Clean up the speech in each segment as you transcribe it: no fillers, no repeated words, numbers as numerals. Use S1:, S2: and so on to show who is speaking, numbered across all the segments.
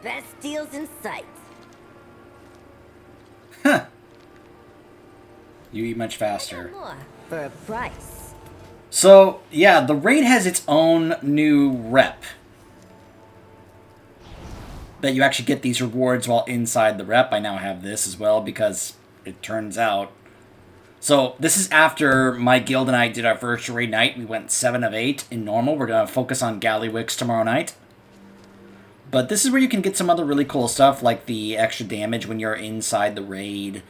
S1: Best deals in sight.
S2: Huh. You eat much faster.
S1: More for a price.
S2: So, yeah, the raid has its own new rep. That you actually get these rewards while inside the rep. I now have this as well because it turns out. So, this is after my guild and I did our first raid night. We went 7 of 8 in normal. We're going to focus on Gallywix tomorrow night. But this is where you can get some other really cool stuff, like the extra damage when you're inside the raid.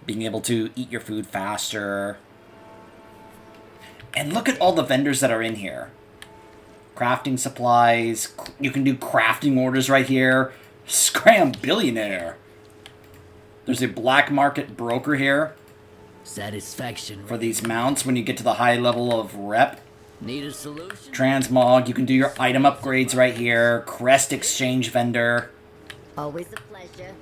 S2: Being able to eat your food faster. And look at all the vendors that are in here. Crafting supplies. You can do crafting orders right here. Scram Billionaire. There's a black market broker here.
S3: Satisfaction.
S2: For these mounts when you get to the high level of rep.
S3: Need a solution?
S2: Transmog. You can do your item upgrades right here. Crest exchange vendor.
S1: Always a pleasure.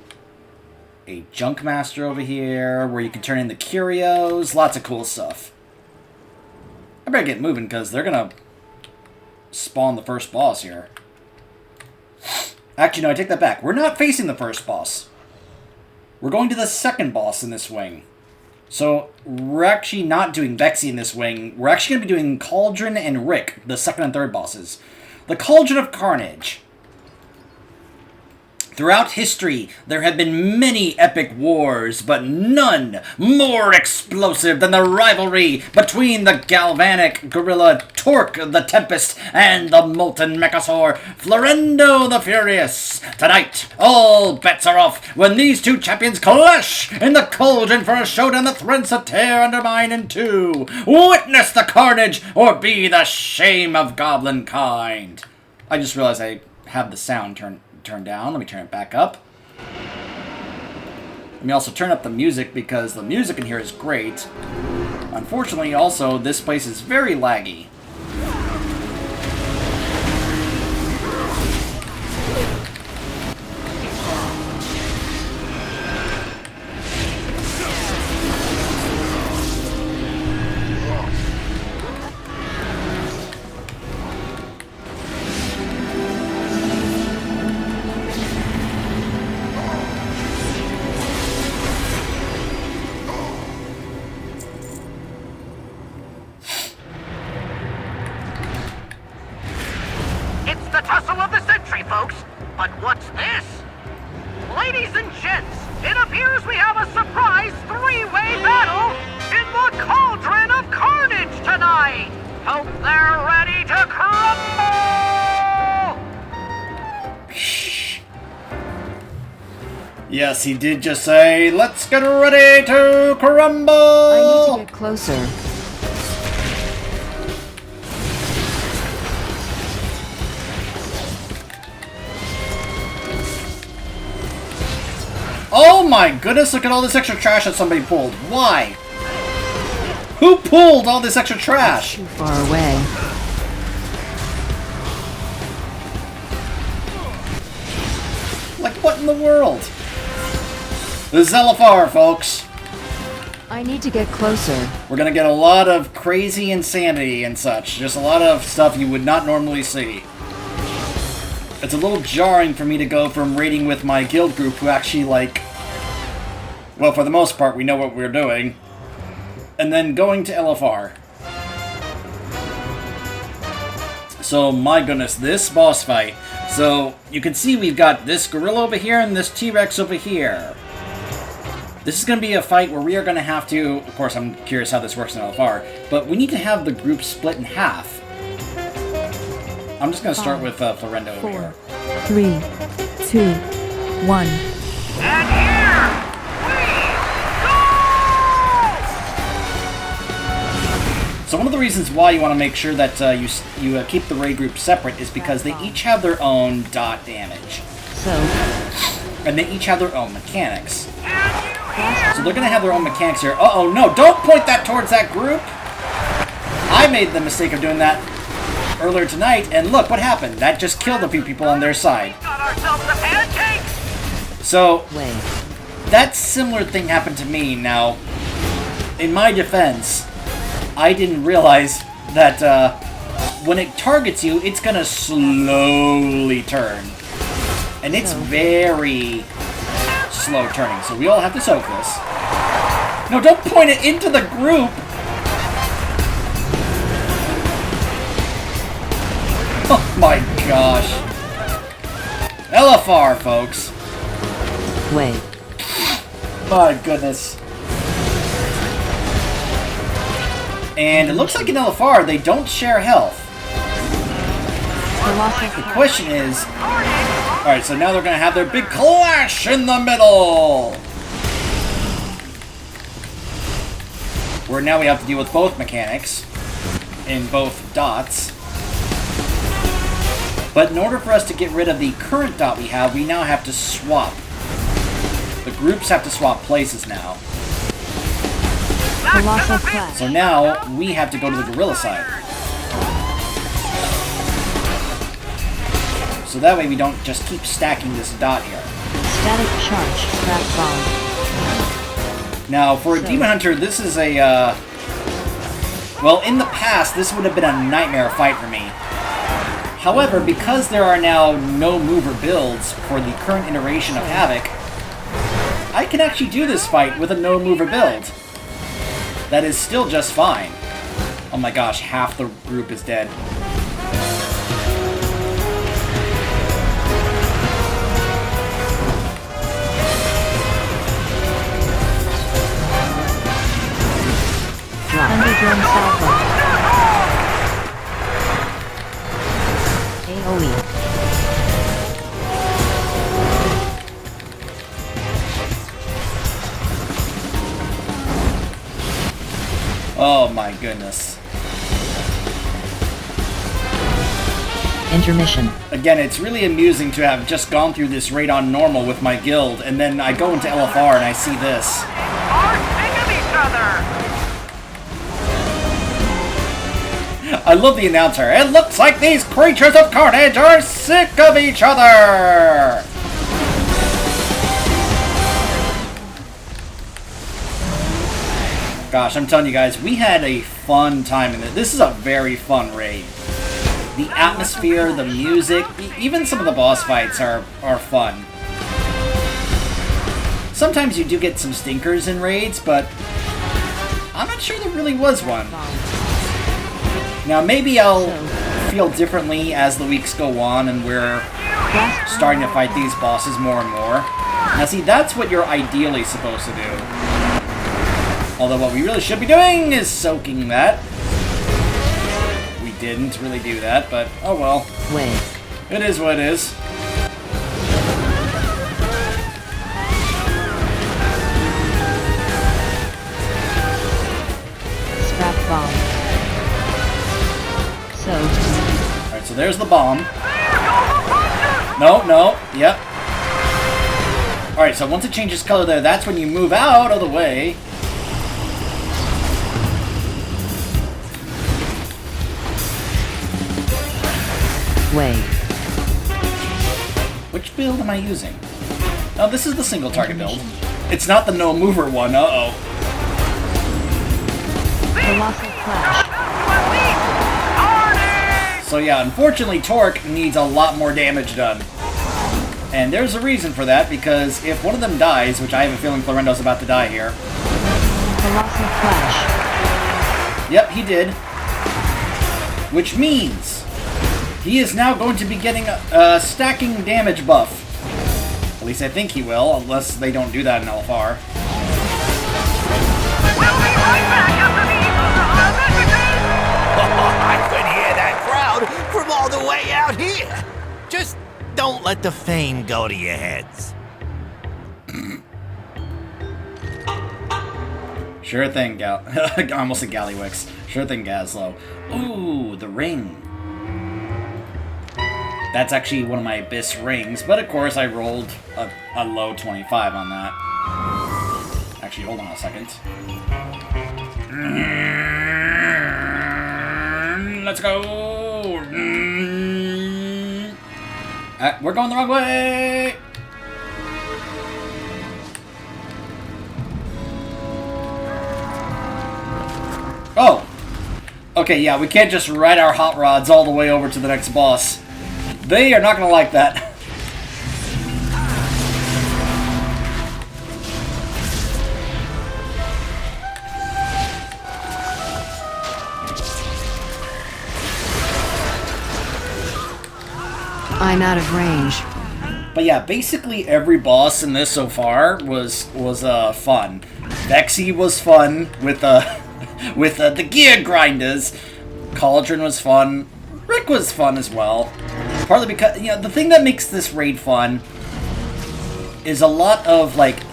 S2: A junk master over here where you can turn in the curios. Lots of cool stuff. I better get moving because they're going to spawn the first boss here. Actually, no, I take that back. We're not facing the first boss. We're going to the second boss in this wing. So, we're actually not doing Vexy in this wing. We're actually going to be doing Cauldron and Rick, the second and third bosses. The Cauldron of Carnage. Throughout history, there have been many epic wars, but none more explosive than the rivalry between the galvanic gorilla Torque the Tempest and the molten mechasaur Florendo the Furious. Tonight, all bets are off when these two champions clash in the cauldron for a showdown that threatens to tear Undermine in two. Witness the carnage or be the shame of goblin kind. I just realized I have the sound turned down. Let me turn it back up. Let me also turn up the music because the music in here is great. Unfortunately, also, this place is very laggy. Yes, he did just say, let's get ready to crumble!
S4: I need to get closer.
S2: Oh my goodness, look at all this extra trash that somebody pulled. Why? Who pulled all this extra trash?
S4: Too far away.
S2: Like, what in the world? This is LFR, folks.
S4: I need to get closer.
S2: We're gonna get a lot of crazy insanity and such. Just a lot of stuff you would not normally see. It's a little jarring for me to go from raiding with my guild group who actually, like... Well, for the most part, we know what we're doing. And then going to LFR. So, my goodness, this boss fight. So, you can see we've got this gorilla over here and this T-Rex over here. This is going to be a fight where we are going to have to... Of course, I'm curious how this works in LFR. But we need to have the group split in half. I'm just going to start with Florendo over here.
S4: 3, 2, 1.
S5: And here we go!
S2: So one of the reasons why you want to make sure that you keep the raid group separate is because they each have their own dot damage.
S4: So,
S2: And they each have their own mechanics. So they're going to have their own mechanics here. Uh-oh, no, don't point that towards that group! I made the mistake of doing that earlier tonight, and look what happened. That just killed a few people on their side.
S5: Got ourselves a pancake!
S2: So,
S4: wait.
S2: that similar thing happened to me. Now, in my defense, I didn't realize that when it targets you, it's gonna slowly turn. And it's very slow turning, so we all have to soak this. No, don't point it into the group! Oh my gosh. LFR, folks.
S4: Wait.
S2: My goodness. And it looks like in LFR, they don't share health. The question is... Alright, so now they're going to have their big clash in the middle! Where now we have to deal with both mechanics. In both dots. But in order for us to get rid of the current dot we have, we now have to swap. The groups have to swap places now.
S4: Colossal Clash.
S2: So now, we have to go to the gorilla side. So that way we don't just keep stacking this dot here.
S4: Static charge. Scrap bomb.
S2: Now, for a Demon Hunter, this is a, well, in the past, this would have been a nightmare fight for me. However, because there are now no mover builds for the current iteration of Havoc, I can actually do this fight with a no mover build. That is still just fine. Oh my gosh, half the group is dead.
S4: Underground salvo. AoE.
S2: Oh my goodness.
S4: Intermission.
S2: Again, it's really amusing to have just gone through this raid on normal with my guild, and then I go into LFR and I see this.
S5: Are sick of each other.
S2: I love the announcer. It looks like these creatures of carnage are sick of each other! Gosh, I'm telling you guys, we had a fun time in it. This is a very fun raid. The atmosphere, the music, even some of the boss fights are fun. Sometimes you do get some stinkers in raids, but I'm not sure there really was one. Now, maybe I'll feel differently as the weeks go on and we're starting to fight these bosses more and more. Now, see, that's what you're ideally supposed to do. Although what we really should be doing is soaking that. We didn't really do that, but oh well.
S4: Wait.
S2: It is what it is.
S4: Scrap bomb. So.
S2: Alright, so there's the bomb. No, yep. Alright, so once it changes color there, that's when you move out of the way.
S4: Wait.
S2: Which build am I using? Oh, this is the single target build. It's not the no mover one, uh-oh.
S4: Colossal Clash.
S2: So yeah, unfortunately Torque needs a lot more damage done. And there's a reason for that, because if one of them dies, which I have a feeling Florendo's about to die here.
S4: Colossal Clash.
S2: Yep, he did. Which means he is now going to be getting a stacking damage buff. At least I think he will, unless they don't do that in LFR.
S6: I could hear that crowd from all the way out here. Just don't let the fame go to your heads.
S2: Sure thing, I almost said Gallywix. Sure thing, Gazlo. Ooh, the ring. That's actually one of my Abyss rings, but of course I rolled a low 25 on that. Actually, hold on a second. Let's go! We're going the wrong way! Oh! Okay, yeah, we can't just ride our hot rods all the way over to the next boss. They are not gonna like that.
S4: I'm out of range.
S2: But yeah, basically every boss in this so far was fun. Vexy was fun with with the gear grinders. Cauldron was fun. Rick was fun as well. Partly because, you know, the thing that makes this raid fun is a lot of, like,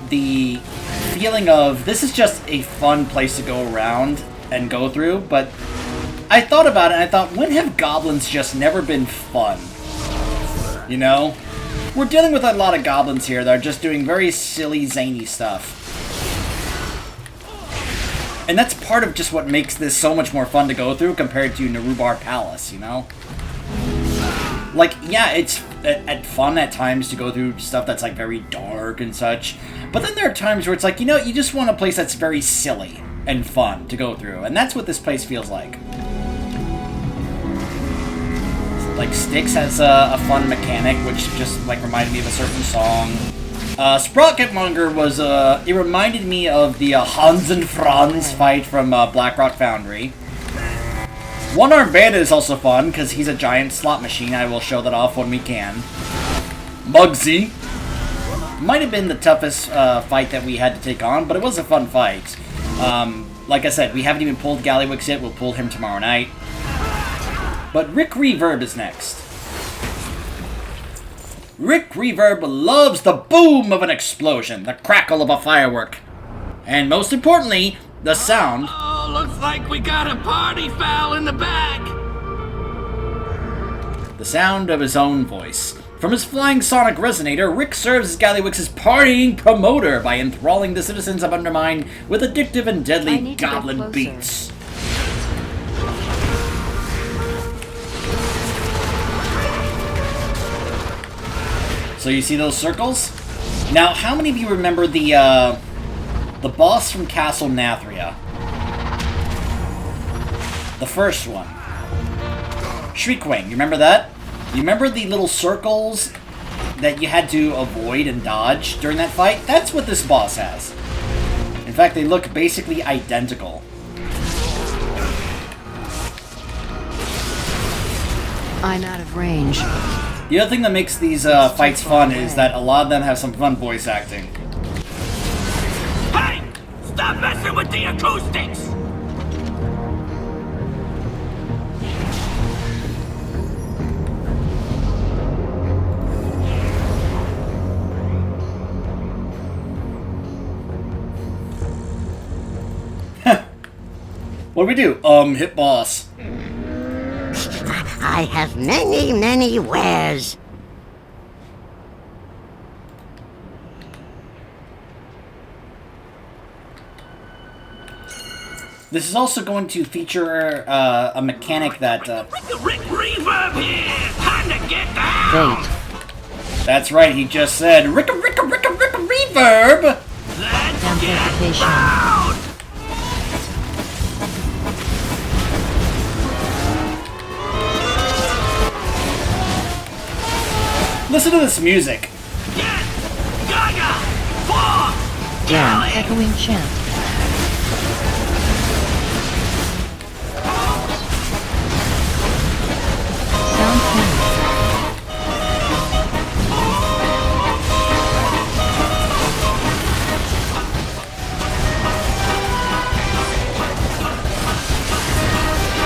S2: the feeling of this is just a fun place to go around and go through, but I thought about it and I thought, when have goblins just never been fun? You know? We're dealing with a lot of goblins here that are just doing very silly, zany stuff. And that's part of just what makes this so much more fun to go through compared to Narubar Palace, you know? Like, yeah, it's fun at times to go through stuff that's, like, very dark and such. But then there are times where it's like, you know, you just want a place that's very silly and fun to go through. And that's what this place feels like. Like, Styx has a fun mechanic, which just, like, reminded me of a certain song. Sprocketmonger was, it reminded me of the Hans and Franz fight from Blackrock Foundry. One-Armed Bandit is also fun, because he's a giant slot machine. I will show that off when we can. Muggsy might have been the toughest fight that we had to take on, but it was a fun fight. Like I said, we haven't even pulled Gallywix yet. We'll pull him tomorrow night. But Rick Reverb is next. Rick Reverb loves the boom of an explosion, the crackle of a firework, and most importantly, the sound.
S3: Oh, looks like we got a party foul in the back.
S2: The sound of his own voice. From his flying sonic resonator, Rick serves as Gallywix's partying promoter by enthralling the citizens of Undermine with addictive and deadly goblin beats. So you see those circles? Now, how many of you remember the boss from Castle Nathria? The first one. Shriekwing, you remember that? You remember the little circles that you had to avoid and dodge during that fight? That's what this boss has. In fact, they look basically identical.
S4: I'm out of range.
S2: The other thing that makes these fights fun is that a lot of them have some fun voice acting.
S3: Hey! Stop messing with the acoustics!
S2: What do we do? Hit boss.
S7: I have many, many wares.
S2: This is also going to feature a mechanic that...
S3: Rick Reverb here! Time to get down!
S4: Wait.
S2: That's right, he just said, Ricka Reverb!
S3: Let's
S4: Amplification.
S3: get loud!
S2: Listen to this music.
S3: Get Gaga! For
S4: Jam.
S3: Galley!
S4: Echoing chant. Sound cannon.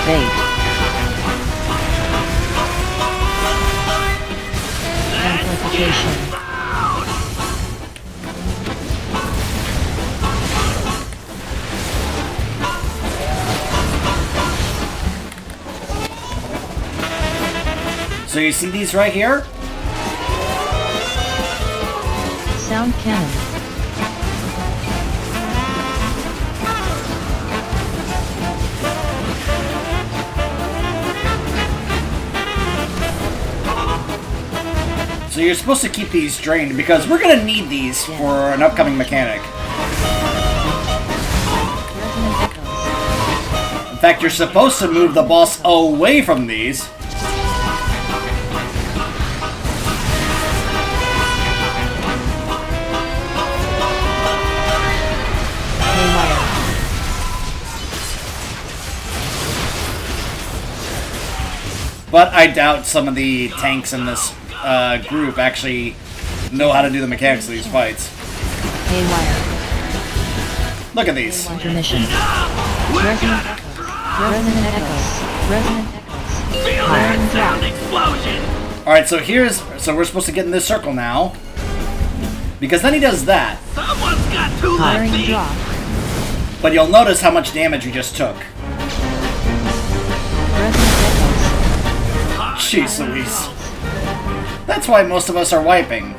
S4: Bait. Amplification.
S2: So you see these right here?
S4: Sound cannon.
S2: So you're supposed to keep these drained because we're gonna need these for an upcoming mechanic.
S4: Resonant echoes.
S2: In fact, you're supposed to move the boss away from these.
S4: Haywire.
S2: But I doubt some of the tanks in this group actually know how to do the mechanics of these fights.
S4: Haywire.
S2: Look at these.
S4: Intermission. Resonant echoes. Resonant echoes. Resonant echoes.
S3: Feel that sound explosion!
S2: Alright, so we're supposed to get in this circle now. Because then he does that.
S3: Someone's got two left
S4: Firing
S3: feet!
S4: drop.
S2: But you'll notice how much damage we just took.
S4: Resonant echoes.
S2: Jeez Louise. That's why most of us are wiping.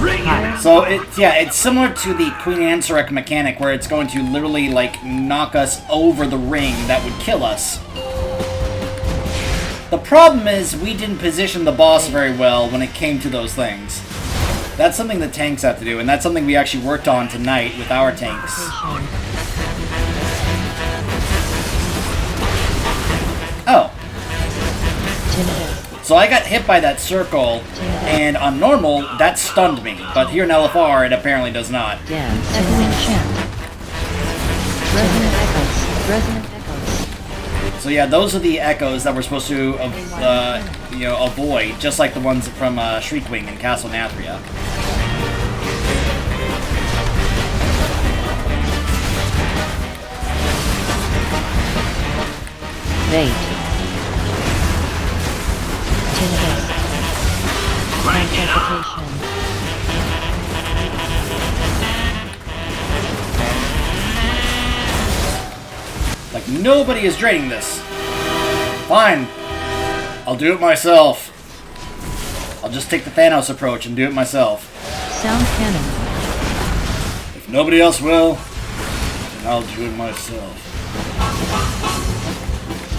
S3: Ring it out!
S2: So it's similar to the Queen Ansarek mechanic where it's going to literally like knock us over the ring that would kill us. The problem is we didn't position the boss very well when it came to those things. That's something the tanks have to do, and that's something we actually worked on tonight with our tanks. Oh. So I got hit by that circle, and on normal, that stunned me. But here in LFR, it apparently does not.
S4: Dance. Echoing chant. Resonant echoes. Resonant echoes.
S2: So yeah, those are the echoes that we're supposed to, avoid, just like the ones from Shriekwing and Castle Nathria.
S4: Bait. Tinnitus. Amplification.
S2: Like, nobody is draining this. Fine. I'll do it myself. I'll just take the Thanos approach and do it myself.
S4: Sound cannon.
S2: If nobody else will, then I'll do it myself.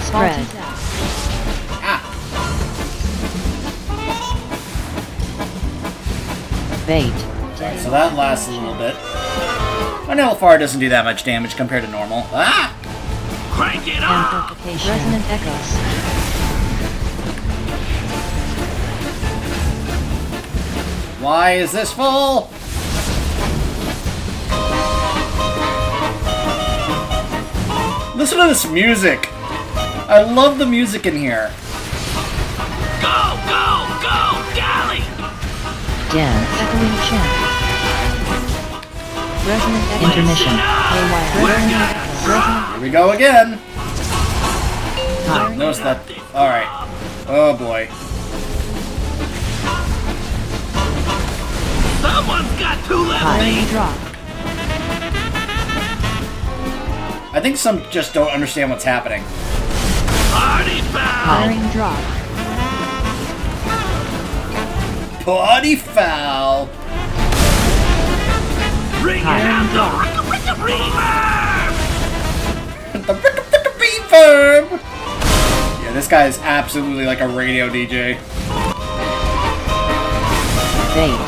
S4: Spread.
S2: Ah!
S4: Bait.
S2: Alright, so that lasts a little bit. My LFR doesn't do that much damage compared to normal. Ah!
S3: Crank it up!
S4: Amplification. Resonant echoes.
S2: Why is this full? Listen to this music. I love the music in here.
S3: Go, go, go, galley!
S4: Dance. Echoing chant. Resonant echoes. Intermission. Haywire. Resonant echoes. Resonant
S2: Here we go again.
S4: high.
S2: Notice that. Alright. Oh boy.
S3: Someone's got two left
S4: Firing
S3: feet!
S4: drop.
S2: I think some just don't understand what's happening.
S3: Party foul!
S4: Firing drop.
S2: Body foul.
S3: Ring it out the reverb!
S2: The reverb. Yeah, this guy is absolutely like a radio DJ.
S4: Bait.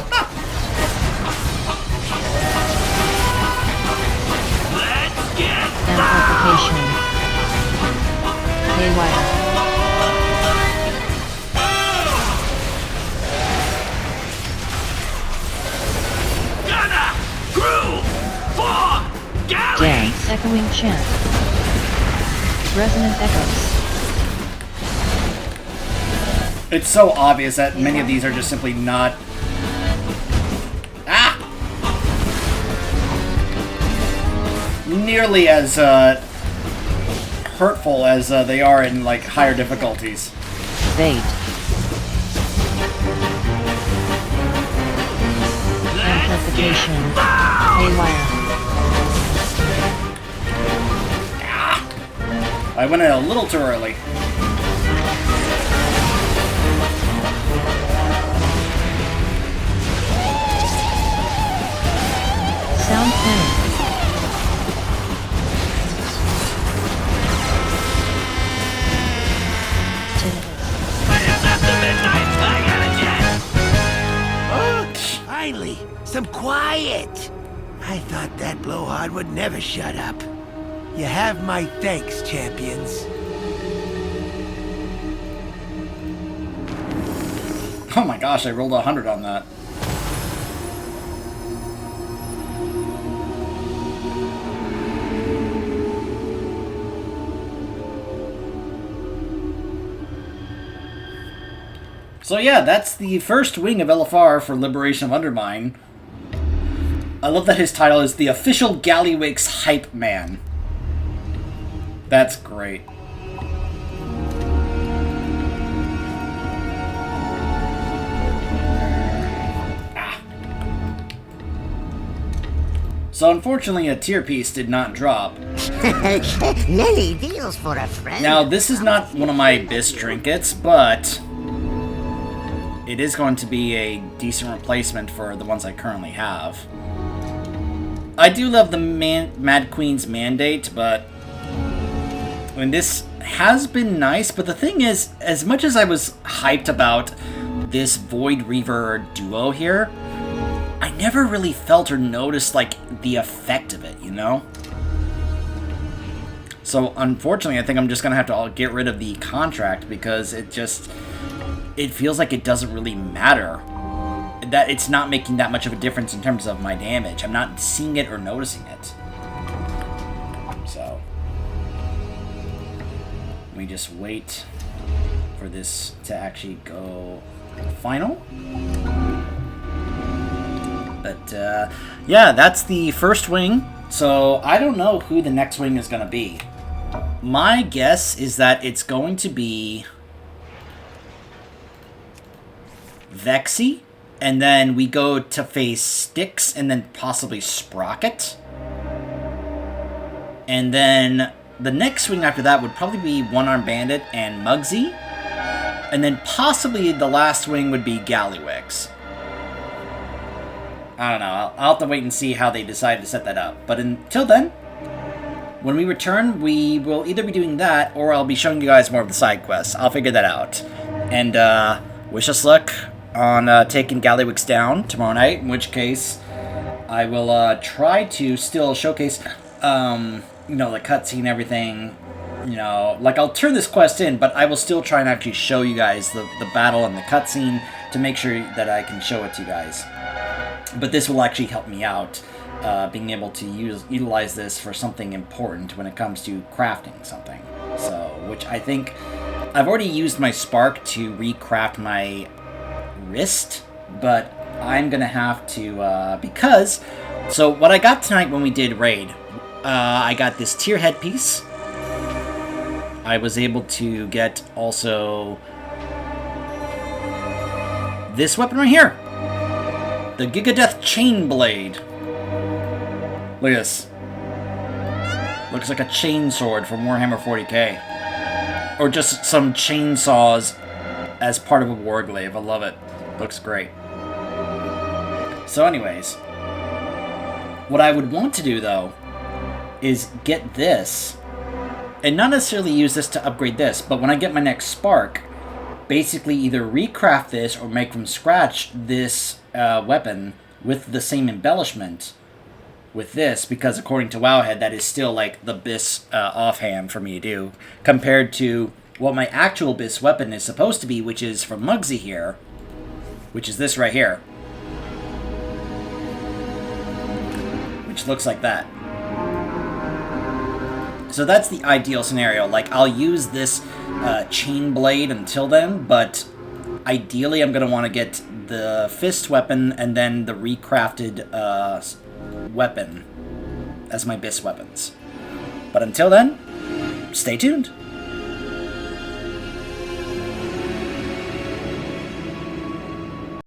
S3: Let's get
S4: Amplification. Haywire.
S3: gonna groove for galley!
S4: Dance. Echoing chant. Resonant echoes.
S2: It's so obvious that many of these are just simply not. Ah! Nearly as hurtful as they are in like higher difficulties.
S4: Bait. Amplification. Haywire.
S2: I went in a little too early.
S4: Sound cannon.
S3: It's after midnight, I gotta jet!
S6: Finally, some quiet. I thought that blowhard would never shut up. You have my thanks, champions.
S2: Oh my gosh, I rolled 100 on that. So yeah, that's the first wing of LFR for Liberation of Undermine. I love that his title is the official Gallywix Hype Man. That's great. So unfortunately, a tier piece did not drop.
S7: Many deals for a friend.
S2: Now, this is not one of my best trinkets, but it is going to be a decent replacement for the ones I currently have. I do love the Mad Queen's Mandate, but I mean, this has been nice, but the thing is, as much as I was hyped about this Void Reaver duo here, I never really felt or noticed, like, the effect of it, you know? So, unfortunately, I think I'm just gonna have to get rid of the contract because it feels like it doesn't really matter. That it's not making that much of a difference in terms of my damage. I'm not seeing it or noticing it. So, let me just wait for this to actually go final. But, yeah, that's the first wing. So, I don't know who the next wing is going to be. My guess is that it's going to be Vexy, and then we go to face Styx, and then possibly Sprocket. And then the next swing after that would probably be One Arm Bandit and Muggsy. And then possibly the last swing would be Gallywix. I don't know. I'll have to wait and see how they decide to set that up. But until then, when we return, we will either be doing that, or I'll be showing you guys more of the side quests. I'll figure that out. And wish us luck on taking Gallywix down tomorrow night, in which case I will try to still showcase, you know, the cutscene and everything. You know, like, I'll turn this quest in, but I will still try and actually show you guys the battle and the cutscene to make sure that I can show it to you guys. But this will actually help me out, being able to utilize this for something important when it comes to crafting something. So, which I think I've already used my spark to recraft my wrist, but I'm gonna have to because so what I got tonight when we did raid, I got this tier headpiece. I was able to get also this weapon right here, the Gigadeath Chain Blade. Look at this. Looks like a chainsword from Warhammer 40k. Or just some chainsaws as part of a warglaive. I love it. Looks great. So anyways, what I would want to do, though, is get this, and not necessarily use this to upgrade this, but when I get my next spark, basically either recraft this or make from scratch this weapon with the same embellishment with this, because according to Wowhead, that is still like the BIS offhand for me to do, compared to what my actual BIS weapon is supposed to be, which is from Muggsy here, which is this right here, which looks like that. So that's the ideal scenario. Like, I'll use this chain blade until then, but ideally I'm going to want to get the fist weapon and then the recrafted weapon as my BIS weapons. But until then, stay tuned.